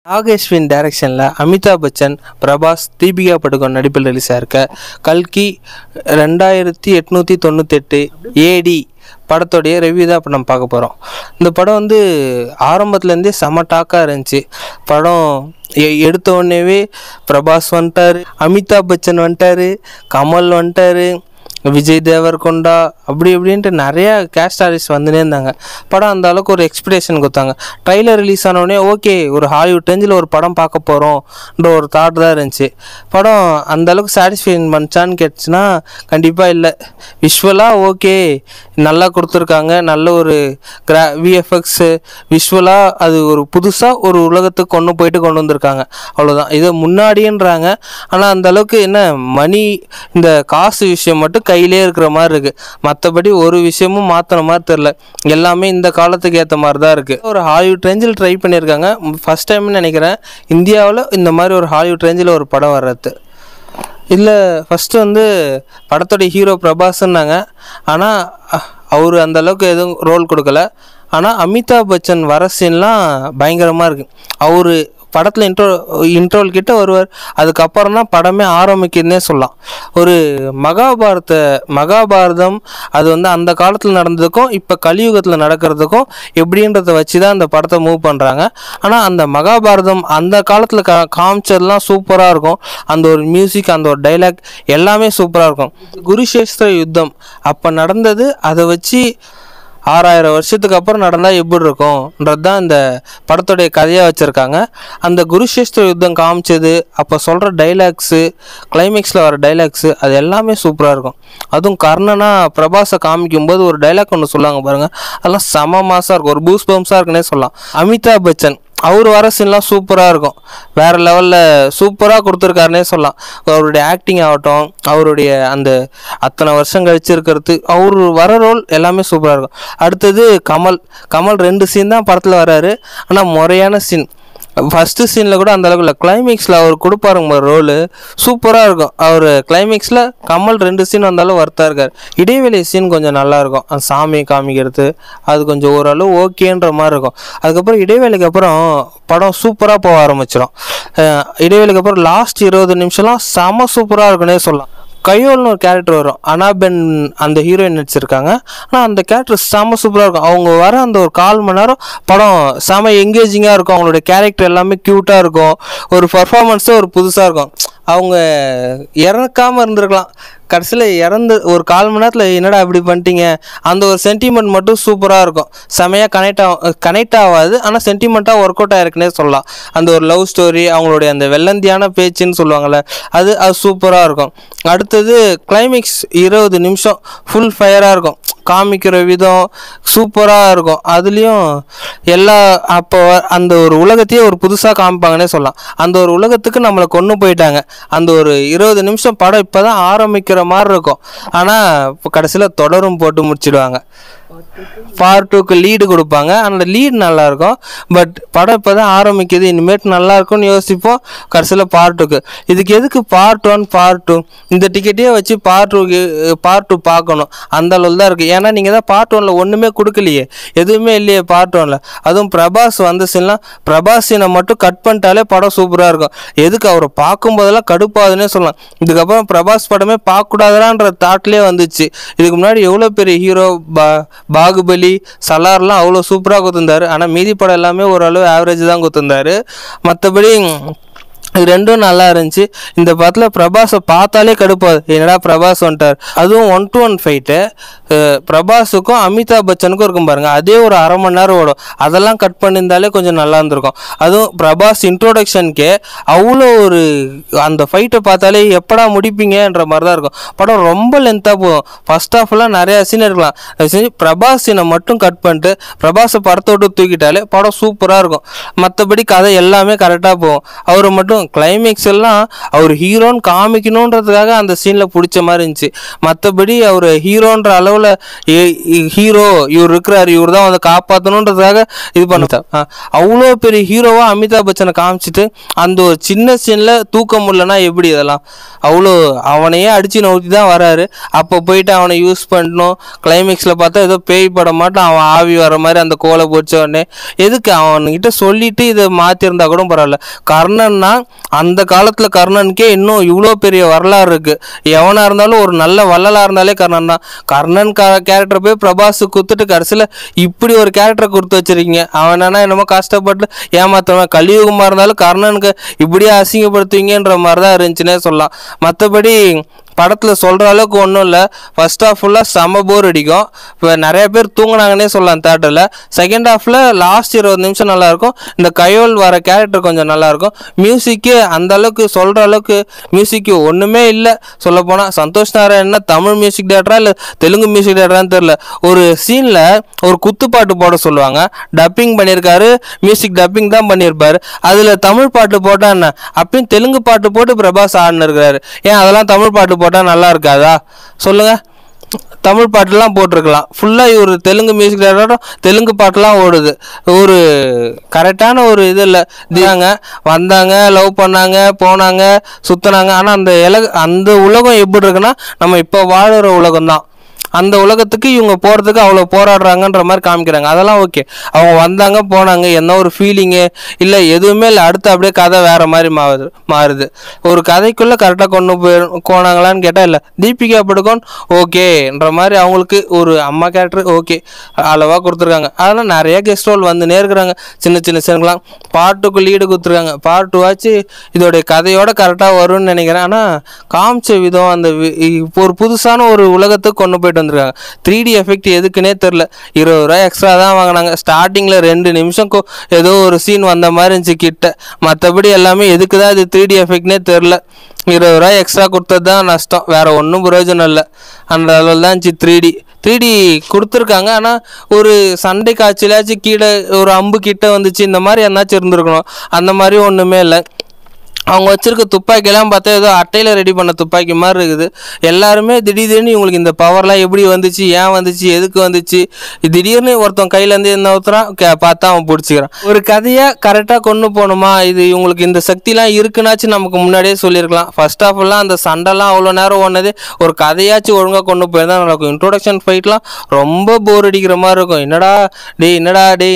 நாகேஷ்வின் டைரக்ஷனில் அமிதாப் பச்சன், பிரபாஸ், தீபிகா படுகோன் நடிப்பில் ரிலீஸ் ஆயிருக்க கல்கி 2898 ஏடி படத்தோடைய ரிவ்யூ தான் இப்போ நம்ம பார்க்க போகிறோம். இந்த படம் வந்து ஆரம்பத்துலேருந்தே செம டாக்காக இருந்துச்சு. படம் எடுத்த உடனேவே பிரபாஸ் வந்துட்டார், அமிதாப் பச்சன் வந்துட்டார், கமல் வந்துட்டார், விஜய் தேவர்கொண்டா, அப்படி இப்படின்ட்டு நிறையா கேஸ்ட் ஆர்டிஸ்ட் வந்துனே இருந்தாங்க. படம் அந்த அளவுக்கு ஒரு எக்ஸ்பெக்டேஷன் கொடுத்தாங்க. ட்ரைலர் ரிலீஸ் ஆனோடனே ஓகே ஒரு ஹாலிவுட் ரேஞ்சில் ஒரு படம் பார்க்க போகிறோம்ன்ற ஒரு தாட் தான் இருந்துச்சு. படம் அந்த அளவுக்கு சாட்டிஸ்ஃபைன் பண்ணிச்சான்னு கேட்டுச்சுன்னா கண்டிப்பாக இல்லை. விஷுவலாக ஓகே நல்லா கொடுத்துருக்காங்க, நல்ல ஒரு விஎஃப்எக்ஸு விஷுவலாக அது ஒரு புதுசாக ஒரு உலகத்துக்கு கொண்டு வந்திருக்காங்க, அவ்வளோதான். இதை முன்னாடின்றாங்க, ஆனால் அந்த அளவுக்கு என்ன மணி இந்த காசு விஷயம் மட்டும் கையிலே இருக்கிற மாதிரி இருக்குது. மற்றபடி ஒரு விஷயமும் மாற்றின மாதிரி தெரில. எல்லாமே இந்த காலத்துக்கு ஏற்ற மாதிரி தான் இருக்குது. ஒரு ஹாலிவுட் ரேஞ்சில் ட்ரை பண்ணியிருக்காங்க. ஃபஸ்ட் டைம்னு நினைக்கிறேன் இந்தியாவில் இந்த மாதிரி ஒரு ஹாலிவுட் ரேஞ்சில் ஒரு படம் வர்றது. இல்லை ஃபஸ்ட்டு வந்து படத்தோடைய ஹீரோ பிரபாஸ்ன்னாங்க, ஆனால் அவர் அந்தளவுக்கு எதுவும் ரோல் கொடுக்கல. ஆனால் அமிதாப் பச்சன் வர சீன்லாம் பயங்கரமாக இருக்குது. அவர் படத்தில் இன்ட்ரோல் கிட்ட வருவார். அதுக்கப்புறம் தான் படமே ஆரம்பிக்குதுன்னே சொல்லலாம். ஒரு மகாபாரதம் அது வந்து அந்த காலத்தில் நடந்ததுக்கும் இப்போ கலியுகத்தில் நடக்கிறதுக்கும் எப்படின்றத வச்சு தான் அந்த படத்தை மூவ் பண்ணுறாங்க. ஆனால் அந்த மகாபாரதம் அந்த காலத்தில் காமிச்சதெல்லாம் சூப்பராக இருக்கும். அந்த ஒரு மியூசிக், அந்த ஒரு டைலாக் எல்லாமே சூப்பராக இருக்கும். குருஷேஸ்திர யுத்தம் அப்போ நடந்தது, அதை வச்சு 6000 வருஷத்துக்கு அப்புறம் நடந்தால் எப்படி இருக்கும்ன்றது தான் இந்த படத்துடைய கதையாக வச்சுருக்காங்க. அந்த குருஷேஸ்திர யுத்தம் காமிச்சது, அப்போ சொல்கிற டைலாக்ஸு, கிளைமேக்ஸில் வர டைலாக்ஸு அது எல்லாமே சூப்பராக இருக்கும். அதுவும் கர்ணனா பிரபாஸை காமிக்கும்போது ஒரு டைலாக் ஒன்று சொல்லுவாங்க பாருங்கள், அதெல்லாம் செம மாசாக இருக்கும், ஒரு பூஸ் பம்ஸாக இருக்குன்னே சொல்லலாம். அமிதாப் பச்சன் அவர் வர சீன்லாம் சூப்பராக இருக்கும், வேறு லெவலில் சூப்பராக கொடுத்துருக்காருனே சொல்லலாம். அவருடைய ஆக்டிங் ஆகட்டும், அவருடைய அந்த அத்தனை வருஷம் கழிச்சு இருக்கிறது, அவர் வர ரோல் எல்லாமே சூப்பராக இருக்கும். அடுத்தது கமல் 2 சீன் தான் படத்தில் வராரு, ஆனால் முறையான சீன். ஃபஸ்ட்டு சீனில் கூட அந்தளவுக்கு இல்லை, கிளைமேக்ஸில் அவர் கொடுப்பாருங்க ரோலு சூப்பராக இருக்கும். அவர் கிளைமேக்ஸில் கமல் 2 சீன் வந்தாலும் ஒர்த்தாக இருக்கார். இடைவெளி சீன் கொஞ்சம் நல்லாயிருக்கும், அந்த சாமியை காமிக்கிறது அது கொஞ்சம் ஓரளவு ஓகேன்ற மாதிரி இருக்கும். அதுக்கப்புறம் இடைவேளைக்கு அப்புறம் படம் சூப்பராக போக ஆரம்பிச்சிடும். இடைவேளைக்கு அப்புறம் லாஸ்ட் 20 நிமிஷம்லாம் செம சூப்பராக இருக்குன்னே சொல்லலாம். கையோல்னு ஒரு கேரக்டர் வரும், அனாபென் அந்த ஹீரோயின் நடிச்சிருக்காங்க. ஆனால் அந்த கேரக்டர் செம சூப்பராக இருக்கும். அவங்க வர அந்த ஒரு 1/4 மணி நேரம் படம் செம எங்கேஜிங்காக இருக்கும். அவங்களுடைய கேரக்டர் எல்லாமே க்யூட்டாக இருக்கும், ஒரு பர்ஃபார்மன்ஸே ஒரு புதுசாக இருக்கும். அவங்க இறக்காமல் இருந்திருக்கலாம், கடைசியில் இறந்து ஒரு 1/4 மணி நேரத்தில் என்னடா இப்படி பண்ணிட்டீங்க, அந்த ஒரு சென்டிமெண்ட் மட்டும் சூப்பராக இருக்கும். செமையாக கனெக்ட் ஆகாது, ஆனால் சென்டிமெண்ட்டாக ஒர்க் அவுட் ஆகிருக்குன்னே சொல்லலாம். அந்த ஒரு லவ் ஸ்டோரி, அவங்களுடைய அந்த வெள்ளந்தியான பேச்சுன்னு சொல்லுவாங்கள்ல, அது சூப்பராக இருக்கும். அடுத்தது கிளைமேக்ஸ் 20 நிமிஷம் ஃபுல் ஃபயராக இருக்கும், காமிக்கிற விதம் சூப்பராக இருக்கும். அதுலேயும் அப்போ அந்த ஒரு உலகத்தையே ஒரு புதுசாக காமிப்பாங்கன்னே சொல்லலாம். அந்த ஒரு உலகத்துக்கு நம்மளை கொண்டு போயிட்டாங்க. அந்த ஒரு 20 நிமிஷம் படம் இப்போ தான் ஆரம்பிக்கிற மாதிரி இருக்கும், ஆனால் இப்போ கடைசியில் தொடரும் போட்டு முடிச்சிடுவாங்க. பார்ட் 2க்கு லீடு கொடுப்பாங்க, அந்த லீடு நல்லாயிருக்கும். பட் படம் இப்போ தான் ஆரம்பிக்குது, இனிமேட்டு நல்லாயிருக்கும்னு யோசிப்போம். கடைசியில் பார்ட் 2க்கு இதுக்கு எதுக்கு பார்ட் 1 பார்ட் 2 இந்த டிக்கெட்டையே வச்சு பார்ட் 2 பார்க்கணும், அந்த அளவில் தான் இருக்குது. ஏன்னா நீங்கள் தான் பார்ட் 1ல் ஒன்றுமே கொடுக்கலையே, எதுவுமே இல்லையே பார்ட் 1ல். அதுவும் பிரபாஸ் வந்த சீன்லாம், பிரபாஸ் சீனை மட்டும் கட் பண்ணிட்டாலே படம் சூப்பராக இருக்கும். எதுக்கு அவரை பார்க்கும்போதெல்லாம் கடுப்பாதுன்னே சொல்லலாம். இதுக்கப்புறம் பிரபாஸ் படமே பார்க்கக்கூடாதான்ற தாட்லேயே வந்துச்சு. இதுக்கு முன்னாடி எவ்வளோ பெரிய ஹீரோ பாகுபலி, சலார்லாம் அவ்வளோ சூப்பராக கொடுத்துருந்தாரு. ஆனால் மீதி படம் எல்லாமே ஓரளவு ஆவரேஜ் தான் கொடுத்துருந்தாரு. மற்றபடி இது ரெண்டும் நல்லா இருந்துச்சு. இந்த படத்தில் பிரபாஸை பார்த்தாலே கடுப்பாது, என்னடா பிரபாஸ் வந்துட்டார். அதுவும் 1-to-1 ஃபைட்டு பிரபாஸுக்கும் அமிதாப் பச்சனுக்கும் இருக்கும் பாருங்கள், அதே ஒரு 1/2 மணி நேரம் ஓடும். அதெல்லாம் கட் பண்ணியிருந்தாலே கொஞ்சம் நல்லா இருந்திருக்கும். அதுவும் பிரபாஸ் இன்ட்ரோடக்ஷனுக்கே அவ்வளோ ஒரு அந்த ஃபைட்டை பார்த்தாலே எப்படா முடிப்பீங்கன்ற மாதிரி தான் இருக்கும். படம் ரொம்ப லென்த்தாக போகும். ஃபஸ்ட் ஹாஃப்லாம் நிறையா சீன் இருக்கலாம், பிரபாஸ் சீனை மட்டும் கட் பண்ணிட்டு பிரபாஸை படத்தை விட்டு தூக்கிட்டாலே படம் சூப்பராக இருக்கும். மற்றபடி கதை எல்லாமே கரெக்டாக போகும். அவரை மட்டும் வெறும் கிளைமேக்ஸ் எல்லாம் அவர் ஹீரோன்னு காமிக்கணுன்றதுக்காக அந்த சீனில் பிடிச்ச மாதிரி இருந்துச்சு. மற்றபடி அவர் ஹீரோன்ற அளவில் ஹீரோ இவர் இருக்கிறார், இவர் தான் வந்து காப்பாற்றணுன்றதுக்காக இது பண்ண அவ்வளோ பெரிய ஹீரோவாக அமிதாப் பச்சனை காமிச்சிட்டு அந்த ஒரு சின்ன சீனில் தூக்க முடியலன்னா எப்படி? இதெல்லாம் அவ்வளோ அவனையே அடித்து நோக்கி தான் வராரு. அப்போ போயிட்டு அவனை யூஸ் பண்ணணும். கிளைமேக்ஸில் பார்த்தா ஏதோ பேய் பட மாட்டோம், அவன் ஆவி வர மாதிரி அந்த கோலை பிடிச்ச உடனே எதுக்கு அவன்கிட்ட சொல்லிட்டு இதை மாற்றிருந்தா கூட பரவாயில்ல. கர்ணன்னா அந்த காலத்தில் கர்ணனுக்கே இன்னும் இவ்வளோ பெரிய வரலாறு இருக்குது. எவனாக இருந்தாலும் ஒரு நல்ல வள்ளலாக இருந்தாலே கர்ணன் தான். கர்ணன் கேரக்டர் போய் பிரபாஸ் கொடுத்துட்டு கடைசியில் இப்படி ஒரு கேரக்டரை கொடுத்து வச்சிருக்கீங்க. அவன் என்னமோ கஷ்டப்பட்டு ஏமாத்தவன். கலியுகமாக இருந்தாலும் கர்ணனுக்கு இப்படியே அசிங்கப்படுத்துவீங்கன்ற மாதிரி தான் இருந்துச்சுன்னே சொல்லலாம். மற்றபடி படத்தில் சொல்கிற அளவுக்கு ஒன்றும் இல்லை. ஃபர்ஸ்ட் ஹாஃப் ஃபுல்லாக செம்ம போர் அடிக்கும். இப்போ நிறைய பேர் தூங்கினாங்கன்னே சொல்லலாம் தேட்டரில். செகண்ட் ஹாஃபில் லாஸ்ட் 20 நிமிஷம் நல்லாயிருக்கும். இந்த கையோல் வர கேரக்டர் கொஞ்சம் நல்லாயிருக்கும். மியூசிக்கு அந்த அளவுக்கு சொல்கிற அளவுக்கு மியூசிக்கு ஒன்றுமே இல்லை. சொல்லப்போனால் சந்தோஷ் நாராயணன்னா தமிழ் மியூசிக் டேரக்டரா இல்லை தெலுங்கு மியூசிக் டேரக்டரான்னு தெரில. ஒரு சீனில் ஒரு குத்துப்பாட்டு போட சொல்லுவாங்க, டப்பிங் பண்ணியிருக்காரு, மியூசிக் டப்பிங் தான் பண்ணியிருப்பார். அதில் தமிழ் பாட்டு போட்டால் என்ன, அப்பயும் தெலுங்கு பாட்டு போட்டு பிரபாஸ் ஆடின்னு இருக்கிறாரு. ஏன் அதெல்லாம் தமிழ் பாட்டு போட்டால் நல்லா இருக்காதா சொல்லுங்கள்? தமிழ் பாட்டுலாம் போட்டிருக்கலாம். ஃபுல்லாக இவர் தெலுங்கு மியூசிக் டேரக்டரும் தெலுங்கு பாட்டெலாம் ஓடுது. ஒரு கரெக்டான ஒரு இது இல்லை. தியாங்க வந்தாங்க, லவ் பண்ணாங்க, போனாங்க, சுற்றினாங்க. ஆனால் அந்த உலகம் எப்படி இருக்குன்னா நம்ம இப்போ வாழுற உலகம் தான். அந்த உலகத்துக்கு இவங்க போகிறதுக்கு அவ்வளோ போராடுறாங்கன்ற மாதிரி காமிக்கிறாங்க. அதெல்லாம் ஓகே. அவங்க வந்தாங்க போனாங்க, என்ன ஒரு ஃபீலிங்கு இல்லை, எதுவுமே இல்லை. அடுத்து அப்படியே கதை வேறு மாதிரி மாறுது. ஒரு கதைக்குள்ளே கரெக்டாக கொண்டு போனாங்களான்னு கேட்டால் இல்லை. தீபிகா படுகோன் ஓகேன்ற மாதிரி அவங்களுக்கு ஒரு அம்மா கேரக்டர் ஓகே அளவாக கொடுத்துருக்காங்க. அதெல்லாம் நிறைய கெஸ்ட் ரோல் வந்து நேர்க்கிறாங்க. சின்ன சின்ன சீன்களாம் பாட்டுக்கு லீடு கொடுத்துருக்காங்க. பார்ட் 2 ஆச்சு இதோடைய கதையோட கரெக்டாக வரும்னு நினைக்கிறேன். ஆனால் காமிச்ச விதம் அந்த ஒரு புதுசான ஒரு உலகத்துக்கு கொண்டு போயிட்டு வந்திருக்காங்க. 3D எஃபெக்ட் எதுக்குன்னே தெரில. 20 ரூபா எக்ஸ்ட்ரா தான் வாங்கினாங்க. ஸ்டார்டிங்கில் 2 நிமிஷம் ஏதோ ஒரு சீன் வந்த மாதிரி இருந்துச்சு கிட்ட. மற்றபடி எல்லாமே எதுக்கு தான் இது 3D எஃபெக்ட்னே தெரில. 20 ரூபா எக்ஸ்ட்ரா கொடுத்தது தான் நஷ்டம், வேறு ஒன்றும் பிரயோஜனம் இல்லை. அந்த அளவில் தான் இருந்துச்சு. 3D கொடுத்துருக்காங்க. ஆனால் ஒரு சண்டை காட்சியிலாச்சும் கீழே ஒரு அம்பு கிட்ட வந்துச்சு, இந்த மாதிரி என்னாச்சும் இருந்திருக்கணும். அந்த மாதிரி ஒன்றுமே இல்லை. அவங்க வச்சுருக்க துப்பாக்கியெல்லாம் பார்த்தா ஏதோ அட்டையில் ரெடி பண்ண துப்பாக்கி மாதிரி இருக்குது. எல்லாருமே திடீர்னு இவங்களுக்கு இந்த பவர்லாம் எப்படி வந்துச்சு, ஏன் வந்துச்சு, எதுக்கு வந்துச்சு, திடீர்னு ஒருத்தன் கையிலேருந்து என்ன ஊற்றுறான் பார்த்தா அவன் பிடிச்சிக்கிறான். ஒரு கதையை கரெக்டாக கொண்டு போகணுமா, இது இவங்களுக்கு இந்த சக்திலாம் இருக்குன்னாச்சும் நமக்கு முன்னாடியே சொல்லியிருக்கலாம். ஃபர்ஸ்ட் ஆஃப் எல்லாம் அந்த சண்டைலாம் அவ்வளோ நேரம் ஓடுனதே ஒரு கதையாச்சும் ஒழுங்காக கொண்டு போயிருந்தா நடக்கும். இன்ட்ரோடக்ஷன் ஃபைட்லாம் ரொம்ப போர் அடிக்கிற மாதிரி இருக்கும்.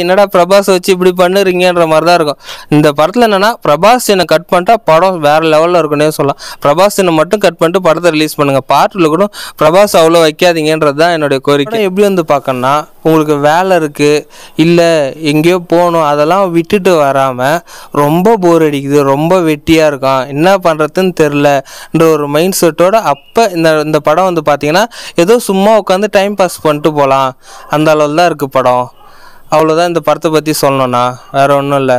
என்னடா பிரபாஸ் வச்சு இப்படி பண்ணுறீங்கன்ற மாதிரி தான் இருக்கும். இந்த படத்தில் என்னென்னா பிரபாஸ் என்னை கட் பண்ணிட்டா படம் வேறு லெவலில் இருக்குன்னே சொல்லலாம். பிரபாஸ் என்னை மட்டும் கட் பண்ணிட்டு படத்தை ரிலீஸ் பண்ணுங்கள். பார்ட்டில் கூட பிரபாஸ் அவ்வளோ வைக்காதீங்கன்றது தான் என்னுடைய கோரிக்கை. எப்படி வந்து பார்க்கணுன்னா உங்களுக்கு வேலை இருக்குது இல்லை எங்கேயோ போகணும், அதெல்லாம் விட்டுட்டு வராமல் ரொம்ப போர் அடிக்குது, ரொம்ப வெட்டியாக இருக்கும், என்ன பண்ணுறதுன்னு தெரிலன்ற ஒரு மைண்ட் செட்டோட அப்போ இந்த படம் வந்து பார்த்தீங்கன்னா ஏதோ சும்மா உட்காந்து டைம் பாஸ் பண்ணிட்டு போகலாம், அந்த அளவில் தான் இருக்குது படம். அவ்வளோதான் இந்த படத்தை பற்றி சொல்லணும்னா, வேறு ஒன்றும் இல்லை.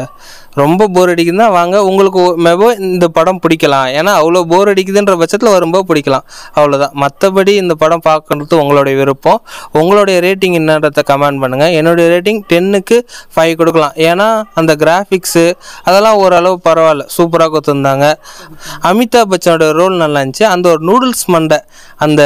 ரொம்ப போர் அடிக்குதுன்னா வாங்க, உங்களுக்கு மேபோ இந்த படம் பிடிக்கலாம். ஏன்னா அவ்வளோ போர் அடிக்குதுன்ற பட்சத்தில் வரும்போது பிடிக்கலாம், அவ்வளோதான். மற்றபடி இந்த படம் பார்க்குறது உங்களுடைய விருப்பம். உங்களுடைய ரேட்டிங் என்னன்றதை கமெண்ட் பண்ணுங்கள். என்னுடைய ரேட்டிங் 10க்கு 5 கொடுக்கலாம். ஏன்னா அந்த கிராஃபிக்ஸு அதெல்லாம் ஓரளவு பரவாயில்ல, சூப்பராக கொடுத்துருந்தாங்க. அமிதாப் பச்சனோட ரோல் நல்லா இருந்துச்சு. அந்த ஒரு நூடுல்ஸ் மண்டை அந்த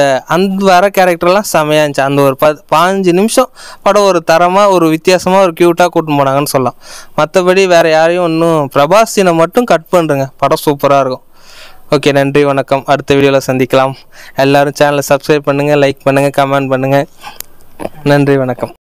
வர கேரக்டர்லாம் செமையாக இருந்துச்சு. அந்த ஒரு 15 நிமிஷம் படம் ஒரு தரமாக ஒரு வித்தியாசமாக ஒரு க்யூட்டாக கூட்டின்னு போனாங்கன்னு சொல்லலாம். மற்றபடி வேறு யாரையும் ஒன்றும் பிரபாஸ் சீனை மட்டும் கட் பண்ணுறேங்க, படம் சூப்பராக இருக்கும். ஓகே, நன்றி, வணக்கம். அடுத்த வீடியோவில் சந்திக்கலாம். எல்லோரும் சேனலை சப்ஸ்கிரைப் பண்ணுங்கள், லைக் பண்ணுங்கள், கமெண்ட் பண்ணுங்கள். நன்றி, வணக்கம்.